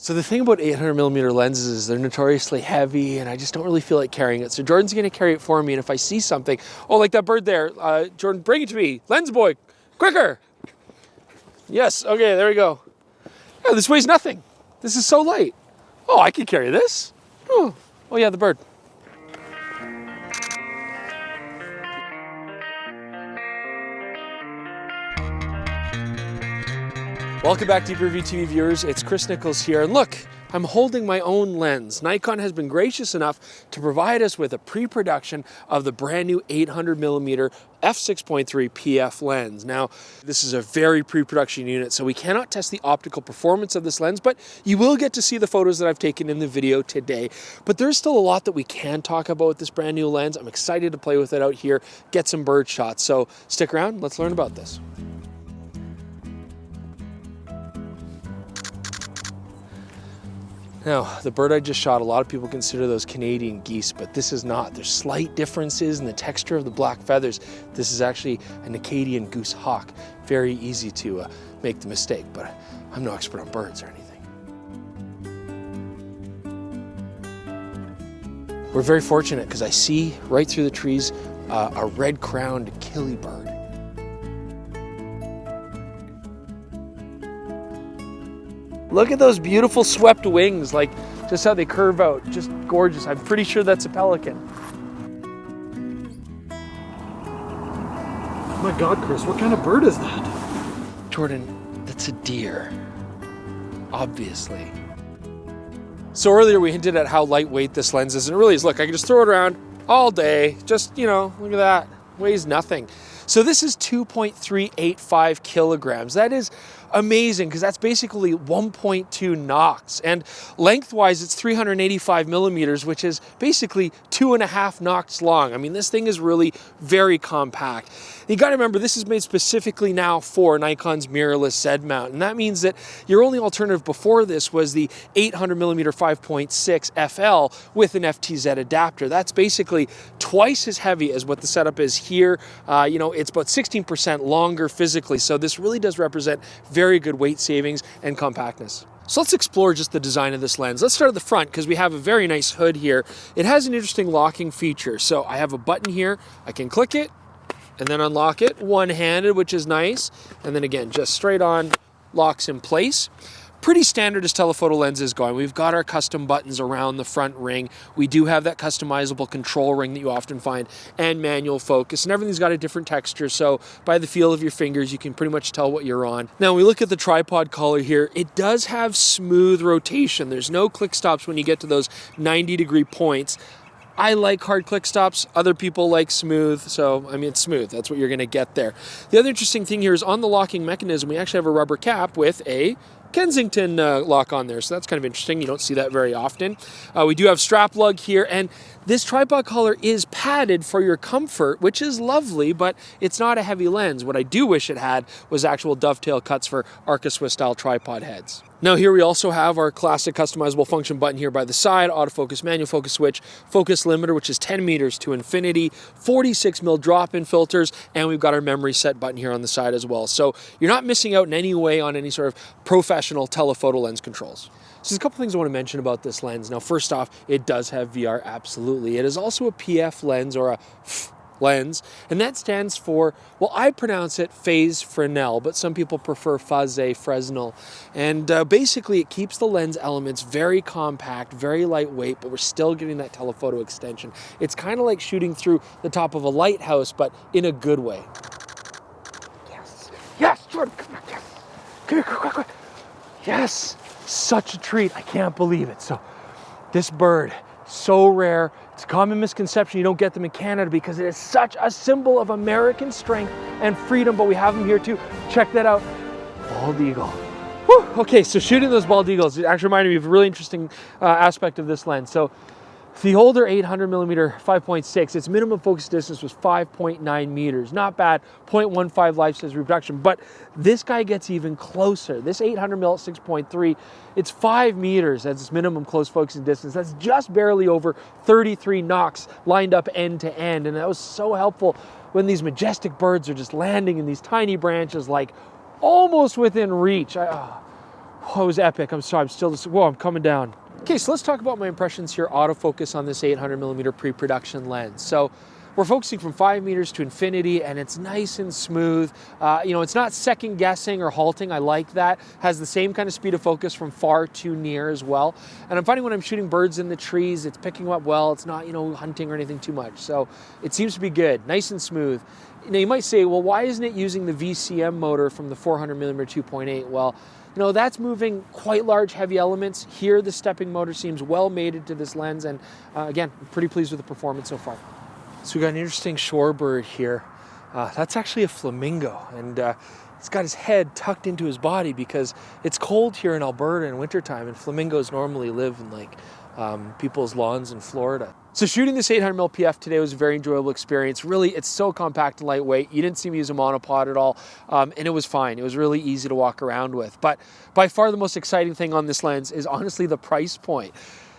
So the thing about 800mm lenses is they're notoriously heavy and I just don't really feel like carrying it. So Jordan's gonna carry it for me, and if I see something, oh, like that bird there, Jordan, bring it to me. Lens boy, quicker. Yes, okay, there we go. Yeah, this weighs nothing. This is so light. Oh, I can carry this. Oh yeah, the bird. Welcome back, DPReview TV viewers. It's Chris Nichols here, and look, I'm holding my own lens. Nikon has been gracious enough to provide us with a pre-production of the brand new 800mm F6.3 PF lens. Now, this is a very pre-production unit, so we cannot test the optical performance of this lens, but you will get to see the photos that I've taken in the video today. But there's still a lot that we can talk about with this brand new lens. I'm excited to play with it out here, get some bird shots. So stick around, let's learn about this. Now, the bird I just shot, a lot of people consider those Canadian geese, but this is not. There's slight differences in the texture of the black feathers. This is actually a Acadian goose hawk. Very easy to make the mistake, but I'm no expert on birds or anything. We're very fortunate because I see right through the trees a red-crowned killiebird. Look at those beautiful swept wings, like just how they curve out, just gorgeous. I'm pretty sure that's a pelican. Oh my God, Chris, what kind of bird is that? Jordan, that's a deer, obviously. So earlier we hinted at how lightweight this lens is, and it really is. Look, I can just throw it around all day, just, you know, look at that, weighs nothing. So this is 2.385 kilograms. That is amazing because that's basically 1.2 knots. And lengthwise, it's 385 millimeters, which is basically 2.5 knots long. I mean, this thing is really very compact. You got to remember, this is made specifically now for Nikon's mirrorless Z mount. And that means that your only alternative before this was the 800mm 5.6 FL with an FTZ adapter. That's basically twice as heavy as what the setup is here. It's about 16% longer physically. So this really does represent very good weight savings and compactness. So let's explore just the design of this lens. Let's start at the front because we have a very nice hood here. It has an interesting locking feature. So I have a button here. I can click it and then unlock it one-handed, which is nice. And then again, just straight on, locks in place. Pretty standard as telephoto lenses going. We've got our custom buttons around the front ring. We do have that customizable control ring that you often find, and manual focus, and everything's got a different texture, so by the feel of your fingers you can pretty much tell what you're on. Now when we look at the tripod collar here, it does have smooth rotation. There's no click stops when you get to those 90-degree points. I like hard click stops, other people like smooth, so I mean it's smooth, that's what you're gonna get there. The other interesting thing here is on the locking mechanism we actually have a rubber cap with a Kensington lock on there, so that's kind of interesting. You don't see that very often. We do have strap lug here, and this tripod collar is padded for your comfort, which is lovely, but it's not a heavy lens. What I do wish it had was actual dovetail cuts for Arca Swiss style tripod heads. Now here we also have our classic customizable function button here by the side, autofocus, manual focus switch, focus limiter, which is 10 meters to infinity, 46mm drop-in filters, and we've got our memory set button here on the side as well. So you're not missing out in any way on any sort of professional telephoto lens controls. So there's a couple things I want to mention about this lens. Now first off, it does have VR, absolutely. It is also a PF lens, or a lens, and that stands for, well, I pronounce it phase Fresnel, but some people prefer phase Fresnel. And basically it keeps the lens elements very compact, very lightweight, but we're still getting that telephoto extension. It's kind of like shooting through the top of a lighthouse, but in a good way. Yes, yes, Jordan, come on, yes. Come here, quick. Yes, such a treat, I can't believe it. So this bird, so rare. It's a common misconception you don't get them in Canada because it is such a symbol of American strength and freedom, but we have them here too. Check that out, bald eagle. Whew. Okay, so shooting those bald eagles, it actually reminded me of a really interesting aspect of this lens. So the older 800mm 5.6, its minimum focus distance was 5.9 meters. Not bad, 0.15 life-size reproduction, but this guy gets even closer. This 800mm 6.3, it's 5 meters as its minimum close focusing distance. That's just barely over 33 knots lined up end to end, and that was so helpful when these majestic birds are just landing in these tiny branches, like almost within reach. Oh, it was epic. I'm sorry, I'm still just, whoa, I'm coming down. Okay, so let's talk about my impressions here, autofocus on this 800mm pre-production lens. So we're focusing from 5 meters to infinity, and it's nice and smooth. You know, it's not second guessing or halting. I like that. Has the same kind of speed of focus from far to near as well. And I'm finding when I'm shooting birds in the trees, it's picking them up well. It's not, you know, hunting or anything too much. So it seems to be good, nice and smooth. Now you might say, well, why isn't it using the VCM motor from the 400mm 2.8? Well, you know, that's moving quite large, heavy elements. Here, the stepping motor seems well mated to this lens, and again, I'm pretty pleased with the performance so far. So we got an interesting shorebird here. That's actually a flamingo, and he's got his head tucked into his body because it's cold here in Alberta in wintertime, and flamingos normally live in like people's lawns in Florida. So shooting this 800mm PF today was a very enjoyable experience. Really, it's so compact and lightweight. You didn't see me use a monopod at all, and it was fine. It was really easy to walk around with. But by far the most exciting thing on this lens is honestly the price point.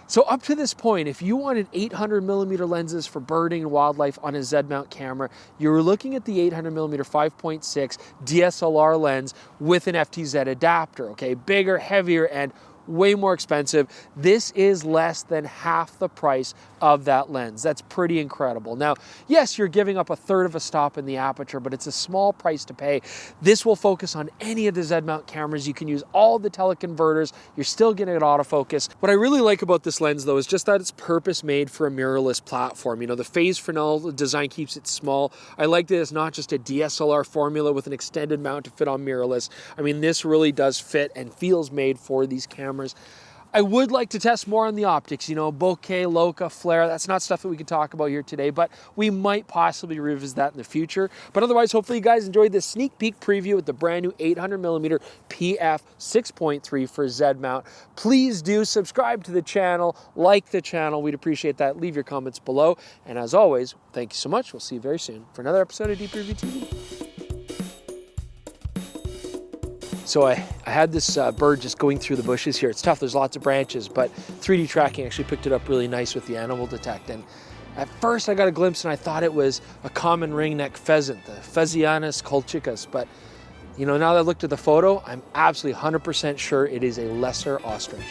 So up to this point, if you wanted 800mm lenses for birding and wildlife on a Z-mount camera, you were looking at the 800mm 5.6 DSLR lens with an FTZ adapter, okay? Bigger, heavier, and way more expensive. This is less than half the price of that lens. That's pretty incredible. Now, yes, you're giving up a third of a stop in the aperture, but it's a small price to pay. This will focus on any of the Z-mount cameras. You can use all the teleconverters. You're still getting an autofocus. What I really like about this lens, though, is just that it's purpose-made for a mirrorless platform. You know, the phase Fresnel design keeps it small. I like that it's not just a DSLR formula with an extended mount to fit on mirrorless. I mean, this really does fit and feels made for these cameras. I would like to test more on the optics, you know, bokeh, Loca, flare. That's not stuff that we could talk about here today, but we might possibly revisit that in the future. But otherwise, hopefully you guys enjoyed this sneak peek preview with the brand new 800mm PF 6.3 for Z-mount. Please do subscribe to the channel, like the channel. We'd appreciate that. Leave your comments below. And as always, thank you so much. We'll see you very soon for another episode of DPReview TV. So I had this bird just going through the bushes here. It's tough, there's lots of branches, but 3D tracking actually picked it up really nice with the animal detect. And at first I got a glimpse and I thought it was a common ringneck pheasant, the Phaseanus colchicus. But you know, now that I looked at the photo, I'm absolutely 100% sure it is a lesser ostrich.